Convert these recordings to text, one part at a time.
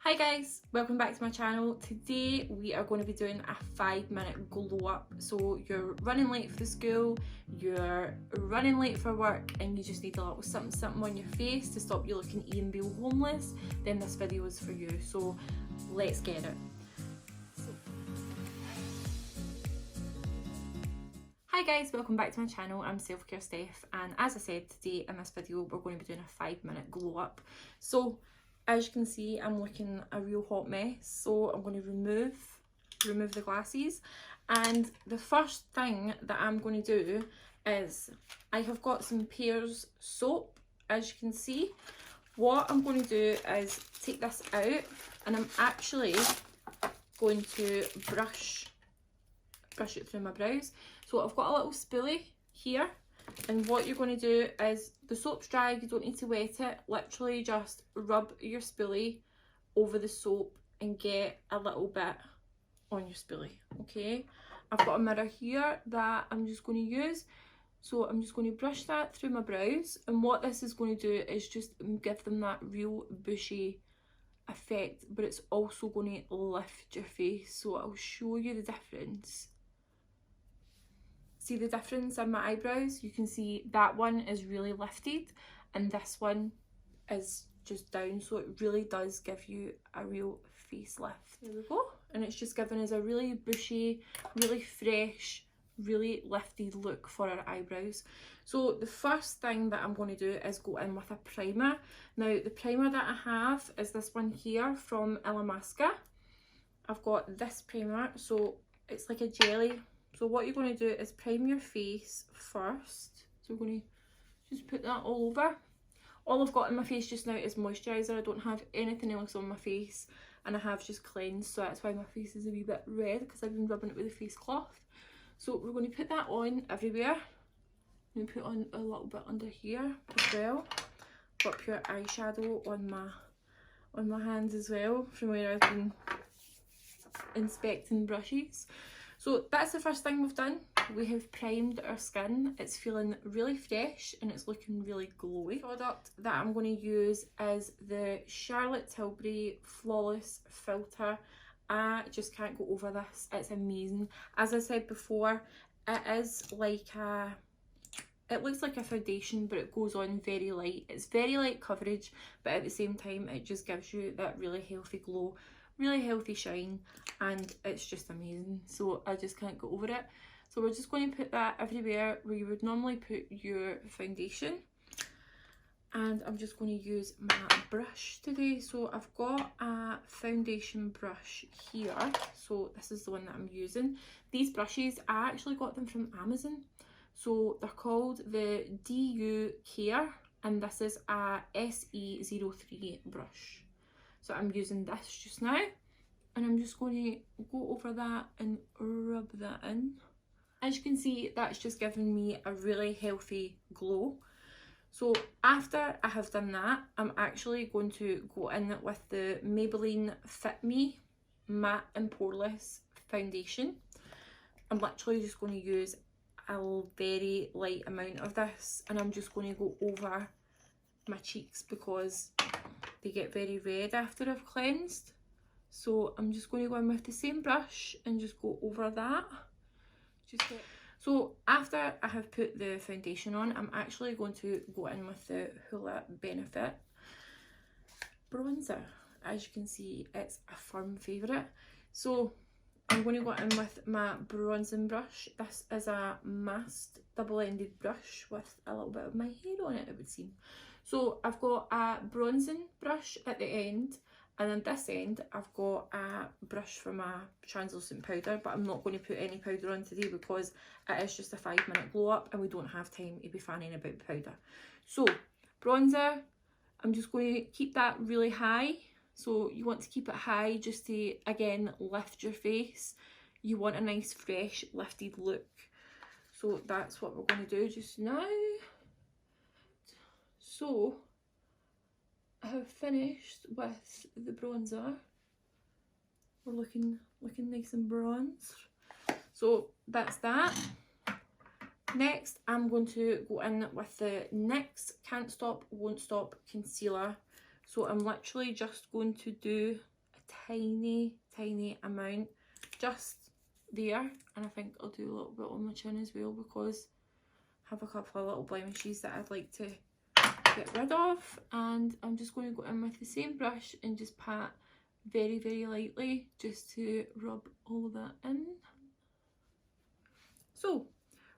Hi guys, welcome back to my channel. Today we are going to be doing a 5-minute glow up. So you're running late for school, you're running late for work, and you just need a little something on your face to stop you looking Ian Beale homeless, then this video is for you. So let's get it. Hi guys, welcome back to my channel. I'm Self-Care Steph, and as I said, today in this video we're going to be doing a 5-minute glow up. So as you can see, I'm looking a real hot mess, so I'm going to remove the glasses. And the first thing that I'm going to do is I have got some Pears soap. As you can see, what I'm going to do is take this out, and I'm actually going to brush it through my brows. So I've got a little spoolie here, and what you're going to do is, the soap's dry, you don't need to wet it, literally just rub your spoolie over the soap and get a little bit on your spoolie, okay? I've got a mirror here that I'm just going to use, so I'm just going to brush that through my brows, and what this is going to do is just give them that real bushy effect, but it's also going to lift your face. So I'll show you the difference. See the difference in my eyebrows? You can see that one is really lifted and this one is just down, so it really does give you a real facelift. There we go, and it's just giving us a really bushy, really fresh, really lifted look for our eyebrows. So the first thing that I'm going to do is go in with a primer. Now the primer that I have is this one here from Mascara. I've got this primer, so it's like a jelly. So what you're going to do is prime your face first. So we're going to just put that all over. All I've got in my face just now is moisturiser. I don't have anything else on my face, and I have just cleansed, so that's why my face is a wee bit red, because I've been rubbing it with a face cloth. So we're going to put that on everywhere. I'm going to put on a little bit under here as well. Got pure eyeshadow on my hands as well, from where I've been inspecting brushes. So that's the first thing we've done. We have primed our skin. It's feeling really fresh and it's looking really glowy. The product that I'm going to use is the Charlotte Tilbury Flawless Filter. I just can't go over this. It's amazing. As I said before, it is like it looks like a foundation, but it goes on very light. It's very light coverage, but at the same time it just gives you that really healthy glow, really healthy shine, and it's just amazing. So I just can't go over it. So we're just going to put that everywhere where you would normally put your foundation, and I'm just going to use my brush today. So I've got a foundation brush here, so this is the one that I'm using. These brushes, I actually got them from Amazon, so they're called the DU Care, and this is a SE03 brush. So I'm using this just now, and I'm just going to go over that and rub that in. As you can see, that's just giving me a really healthy glow. So after I have done that, I'm actually going to go in with the Maybelline Fit Me Matte and Poreless foundation. I'm literally just going to use a very light amount of this, and I'm just going to go over my cheeks because they get very red after I've cleansed. So I'm just going to go in with the same brush and just go over that. So after I have put the foundation on, I'm actually going to go in with the Hoola Benefit bronzer. As you can see, it's a firm favourite. So I'm going to go in with my bronzing brush. This is a masked double-ended brush with a little bit of my hair on it, it would seem. So I've got a bronzing brush at the end, and on this end I've got a brush for my translucent powder, but I'm not going to put any powder on today because it is just a 5-minute glow up and we don't have time to be fanning about powder. So bronzer, I'm just going to keep that really high. So you want to keep it high just to, again, lift your face. You want a nice fresh lifted look. So that's what we're going to do just now. So I have finished with the bronzer. We're looking nice and bronzed. So that's that. Next, I'm going to go in with the NYX Can't Stop Won't Stop concealer. So I'm literally just going to do tiny amount just there, and I think I'll do a little bit on my chin as well because I have a couple of little blemishes that I'd like to get rid of. And I'm just going to go in with the same brush and just pat very lightly just to rub all that in. So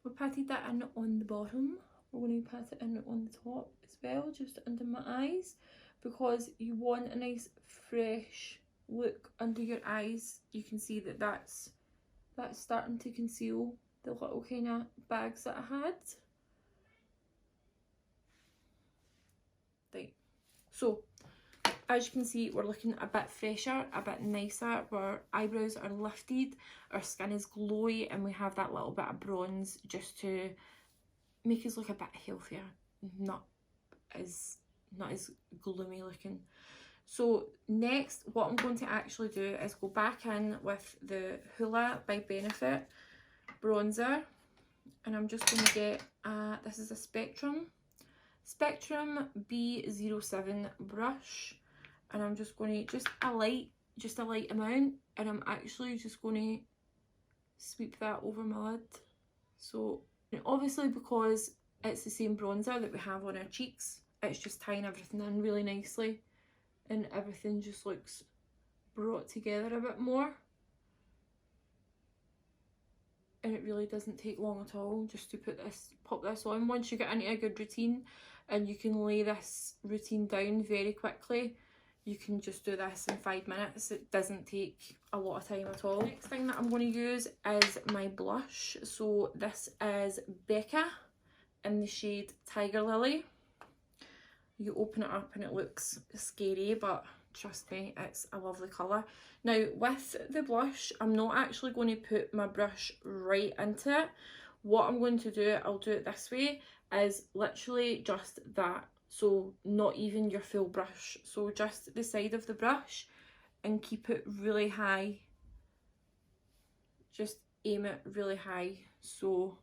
we've patted that in on the bottom. We're going to pat it in on the top as well, just under my eyes, because you want a nice fresh look under your eyes. You can see that that's starting to conceal the little kind of bags that I had. Right, so as you can see, we're looking a bit fresher, a bit nicer. Our eyebrows are lifted, our skin is glowy, and we have that little bit of bronze just to make us look a bit healthier, not as gloomy looking. So next, what I'm going to actually do is go back in with the Hoola by Benefit bronzer, and I'm just going to get this is a Spectrum B07 brush, and I'm just going to just a light amount, and I'm actually just going to sweep that over my lid. So obviously, because it's the same bronzer that we have on our cheeks, it's just tying everything in really nicely, and everything just looks brought together a bit more. And it really doesn't take long at all just to pop this on. Once you get into a good routine and you can lay this routine down very quickly, you can just do this in 5 minutes. It doesn't take a lot of time at all. Next thing that I'm going to use is my blush. So this is Becca in the shade Tiger Lily. You open it up and it looks scary, but trust me, it's a lovely colour. Now with the blush, I'm not actually going to put my brush right into it. What I'm going to do, I'll do it this way, is literally just that. So not even your full brush, so just the side of the brush, and keep it really high. Just aim it really high, so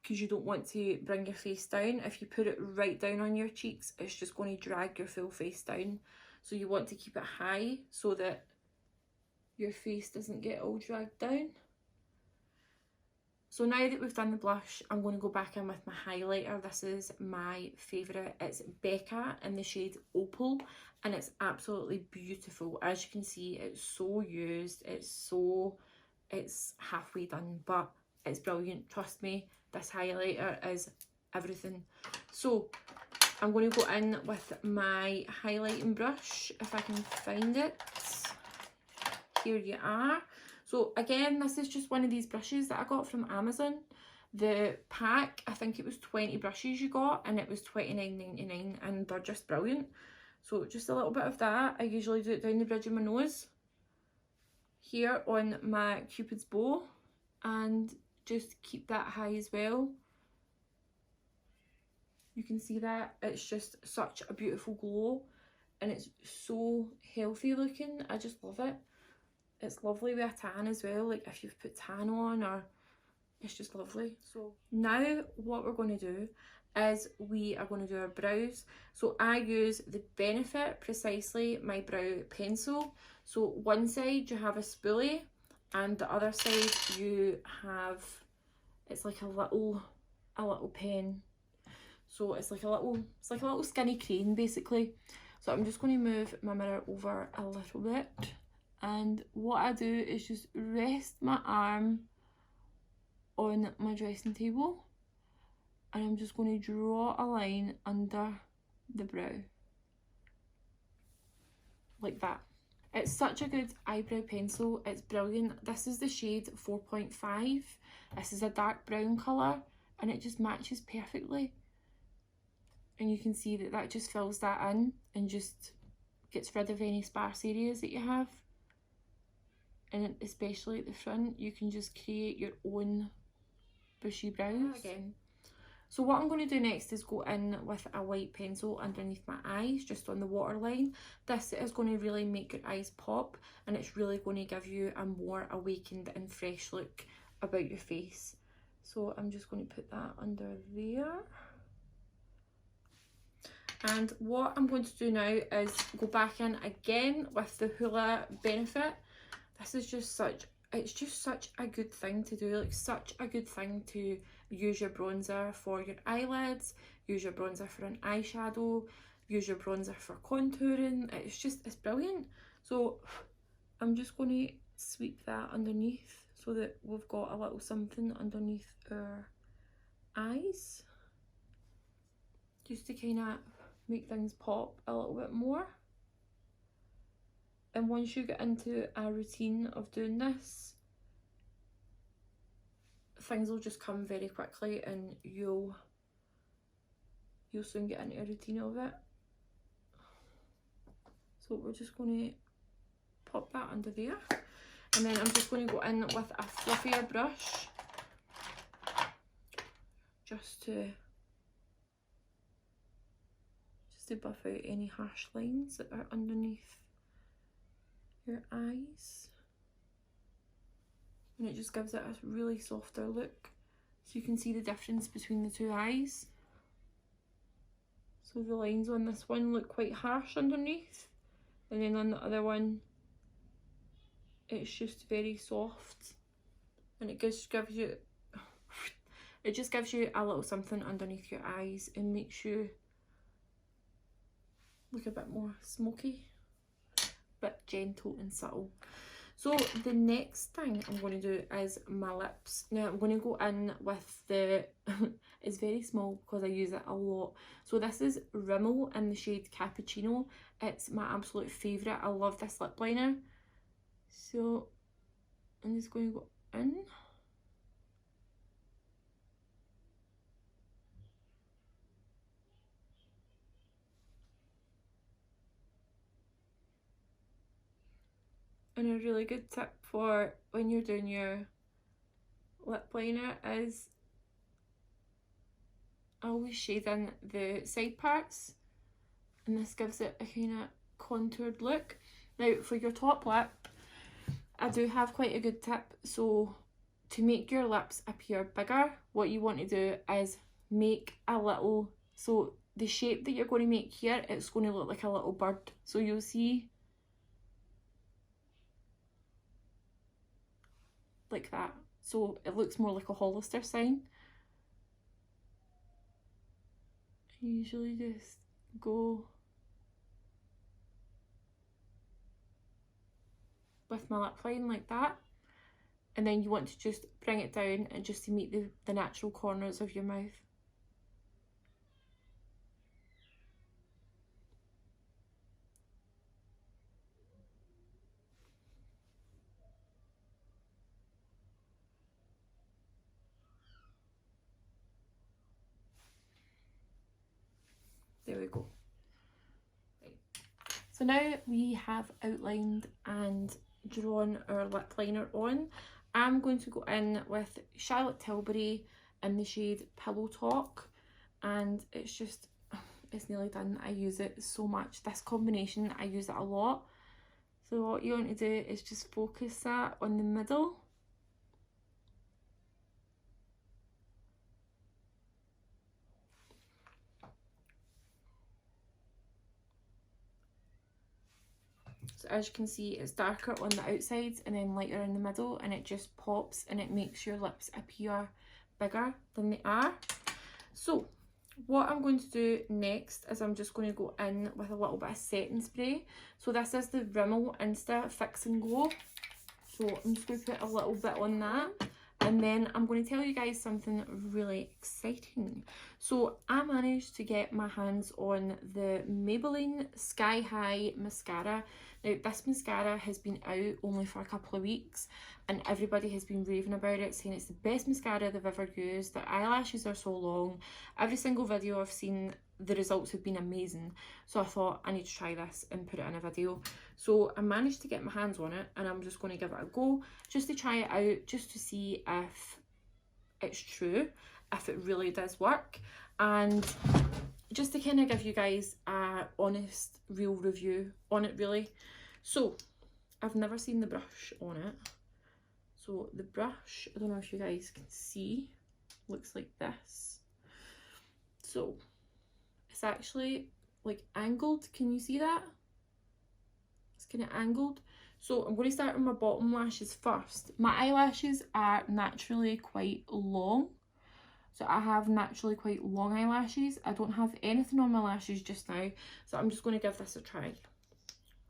because you don't want to bring your face down. If you put it right down on your cheeks, it's just going to drag your full face down. So you want to keep it high so that your face doesn't get all dragged down. So now that we've done the blush, I'm going to go back in with my highlighter. This is my favourite. It's Becca in the shade Opal, and it's absolutely beautiful. As you can see, it's so used, it's halfway done, but it's brilliant. Trust me, this highlighter is everything. So I'm going to go in with my highlighting brush, if I can find it. Here you are. So again, this is just one of these brushes that I got from Amazon. The pack, I think it was 20 brushes you got, and it was $29.99, and they're just brilliant. So just a little bit of that. I usually do it down the bridge of my nose, here on my Cupid's bow, and just keep that high as well. You can see that it's just such a beautiful glow, and it's so healthy looking. I just love it. It's lovely with a tan as well, like if you've put tan on, or it's just lovely. So now what we're going to do is we are going to do our brows. So I use the Benefit Precisely My Brow Pencil. So one side you have a spoolie, and the other side you have, it's like a little pen. So it's like a little skinny crane basically. So I'm just going to move my mirror over a little bit, and what I do is just rest my arm on my dressing table, and I'm just going to draw a line under the brow like that. It's such a good eyebrow pencil, it's brilliant. This is the shade 4.5. This is a dark brown colour, and it just matches perfectly. And you can see that that just fills that in and just gets rid of any sparse areas that you have. And especially at the front, you can just create your own bushy brows again. So what I'm going to do next is go in with a white pencil underneath my eyes, just on the waterline. This is going to really make your eyes pop, and it's really going to give you a more awakened and fresh look about your face. So I'm just going to put that under there. And what I'm going to do now is go back in again with the Hoola Benefit. This is just such, it's just such a good thing to do, like such a good thing to use your bronzer for your eyelids, use your bronzer for an eyeshadow, use your bronzer for contouring. It's brilliant. So I'm just going to sweep that underneath so that we've got a little something underneath our eyes, just to kind of make things pop a little bit more. And once you get into a routine of doing this, things will just come very quickly and you'll soon get into a routine of it. So we're just going to pop that under there, and then I'm just going to go in with a fluffier brush just to buff out any harsh lines that are underneath your eyes. And it just gives it a really softer look, so you can see the difference between the two eyes. So the lines on this one look quite harsh underneath, and then on the other one it's just very soft, and it just gives you a little something underneath your eyes and makes you look a bit more smoky, but gentle and subtle. So the next thing I'm going to do is my lips. Now I'm going to go in with the it's very small because I use it a lot. So this is Rimmel in the shade Cappuccino. It's my absolute favourite. I love this lip liner. So I'm just going to go in. And a really good tip for when you're doing your lip liner is always shade in the side parts, and this gives it a kind of contoured look. Now for your top lip, I do have quite a good tip. So to make your lips appear bigger, what you want to do is make a little, so the shape that you're going to make here, it's going to look like a little bird. So you'll see like that, so it looks more like a Hollister sign. I usually just go with my lip line like that, and then you want to just bring it down and just to meet the natural corners of your mouth. There we go. Right. So now we have outlined and drawn our lip liner on. I'm going to go in with Charlotte Tilbury in the shade Pillow Talk, and it's nearly done. I use it so much. This combination, I use it a lot. So what you want to do is just focus that on the middle. So as you can see, it's darker on the outsides and then lighter in the middle, and it just pops and it makes your lips appear bigger than they are. So what I'm going to do next is I'm just going to go in with a little bit of setting spray. So this is the Rimmel Insta Fix and Glow. So I'm just going to put a little bit on that. And then I'm going to tell you guys something really exciting. So I managed to get my hands on the Maybelline Sky High Mascara. Now this mascara has been out only for a couple of weeks and everybody has been raving about it, saying it's the best mascara they've ever used. Their eyelashes are so long. Every single video I've seen, the results have been amazing. So I thought I need to try this and put it in a video. So I managed to get my hands on it and I'm just going to give it a go just to try it out, just to see if it's true, if it really does work, and just to kind of give you guys a honest, real review on it really. So I've never seen the brush on it. So the brush, I don't know if you guys can see, looks like this. So it's actually like angled. Can you see that? It's kind of angled. So I'm going to start with my bottom lashes first. My eyelashes are naturally quite long. So I have naturally quite long eyelashes. I don't have anything on my lashes just now. So I'm just going to give this a try.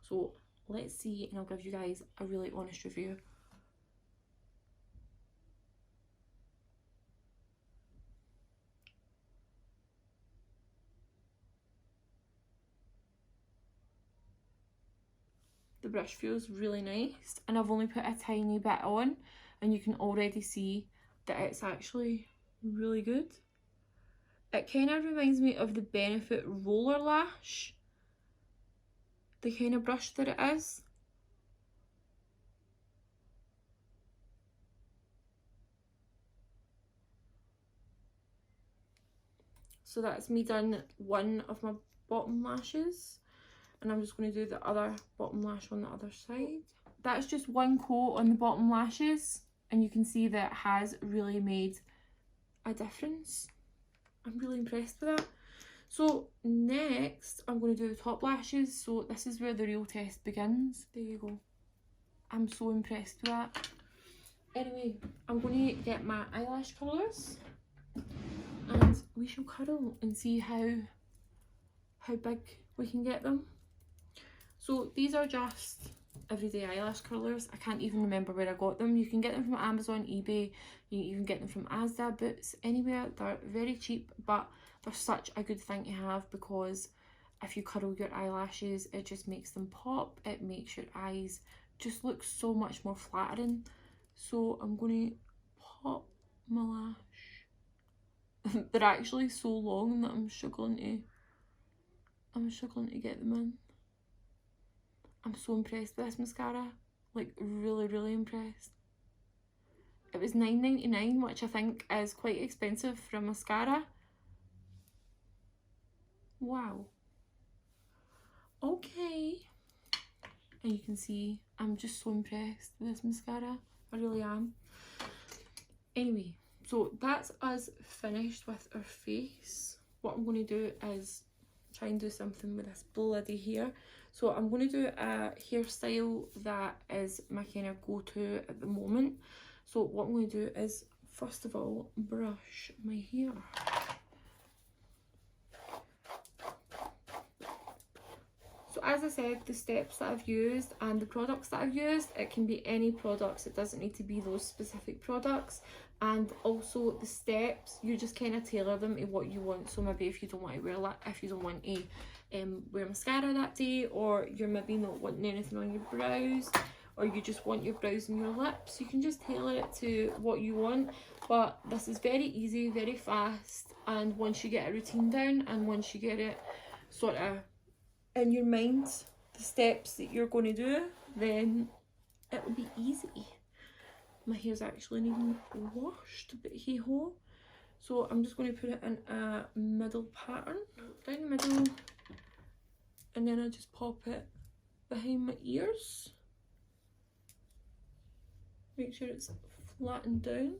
So let's see, and I'll give you guys a really honest review. The brush feels really nice, and I've only put a tiny bit on, and you can already see that it's actually really good. It kind of reminds me of the Benefit Roller Lash, the kind of brush that it is. So that's me done one of my bottom lashes, and I'm just going to do the other bottom lash on the other side. That's just one coat on the bottom lashes, and you can see that it has really made a difference. I'm really impressed with that. So next I'm going to do the top lashes. So this is where the real test begins. There you go. I'm so impressed with that. Anyway, I'm going to get my eyelash colours, and we shall cuddle and see how big we can get them. So these are just everyday eyelash curlers. I can't even remember where I got them. You can get them from Amazon, eBay, you can even get them from Asda, Boots, anywhere. They're very cheap, but they're such a good thing to have, because if you curl your eyelashes, it just makes them pop. It makes your eyes just look so much more flattering. So I'm going to pop my lash. They're actually so long that I'm struggling to get them in. I'm so impressed with this mascara, like really impressed. It was $9.99, which I think is quite expensive for a mascara. Wow. Okay. And you can see I'm just so impressed with this mascara. I really am. Anyway, so that's us finished with our face. What I'm going to do is try and do something with this bloody hair. So I'm going to do a hairstyle that is my kind of go-to at the moment. So what I'm going to do is, first of all, brush my hair. So as I said, the steps that I've used and the products that I've used, it can be any products. It doesn't need to be those specific products. And also the steps, you just kind of tailor them to what you want. So maybe if you don't want to wear wear mascara that day, or you're maybe not wanting anything on your brows, or you just want your brows and your lips, you can just tailor it to what you want. But this is very easy, very fast, and once you get a routine down, and once you get it sort of in your mind, the steps that you're going to do, then it will be easy. My hair's actually needing washed, but hey ho. So I'm just going to put it in a middle pattern, down the middle, and then I just pop it behind my ears. Make sure it's flattened down.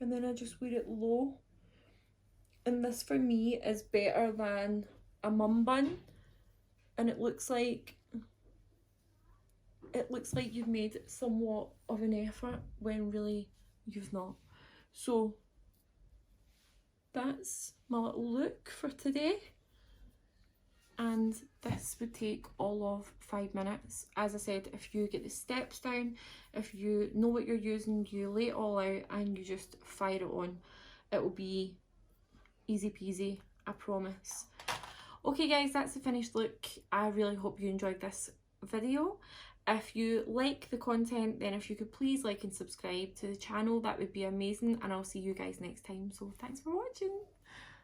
And then I just wear it low. And this for me is better than a mum bun. And it looks like you've made somewhat of an effort when really you've not. So that's my little look for today, and this would take all of 5 minutes. As I said, if you get the steps down, if you know what you're using, you lay it all out and you just fire it on, it will be easy peasy, I promise. Okay guys, that's the finished look. I really hope you enjoyed this video. If you like the content, then if you could please like and subscribe to the channel, that would be amazing, and I'll see you guys next time. So thanks for watching.